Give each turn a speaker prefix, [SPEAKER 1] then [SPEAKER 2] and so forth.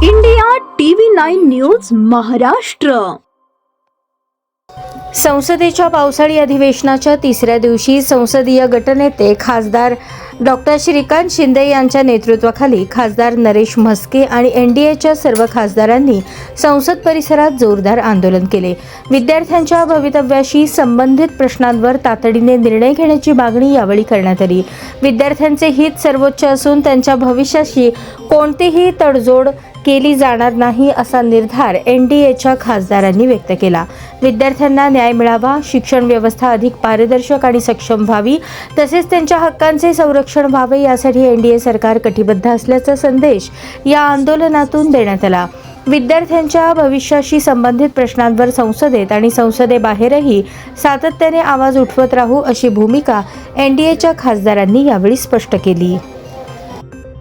[SPEAKER 1] India TV 9 news Maharashtra.
[SPEAKER 2] संसदेच्या पावसाळी अधिवेशनाच्या तिसऱ्या दिवशी संसदीय गटनेते खासदार डॉक्टर श्रीकांत शिंदे यांच्या नेतृत्वाखाली खासदार नरेश म्हस्के आणि एनडीएच्या सर्व खासदारांनी संसद परिसरात जोरदार आंदोलन केले. विद्यार्थ्यांच्या भवितव्याशी संबंधित प्रश्नांवर तातडीने निर्णय घेण्याची मागणी यावेळी करण्यात आली. विद्यार्थ्यांचे हित सर्वोच्च असून त्यांच्या भविष्याशी कोणतीही तडजोड केली जाणार नाही असा निर्धार एनडीएच्या खासदारांनी व्यक्त केला. विद्यार्थ्यांना न्याय मिळावा, शिक्षण व्यवस्था अधिक पारदर्शक आणि सक्षम व्हावी, तसेच त्यांच्या हक्कांचे संरक्षण व्हावे यासाठी एनडीए सरकार कटिबद्ध असल्याचा संदेश या आंदोलनातून देण्यात आला. विद्यार्थ्यांच्या भविष्याशी संबंधित प्रश्नांवर संसदेत आणि संसदेबाहेरही सातत्याने आवाज उठवत राहू अशी भूमिका एनडीएच्या खासदारांनी यावेळी स्पष्ट केली.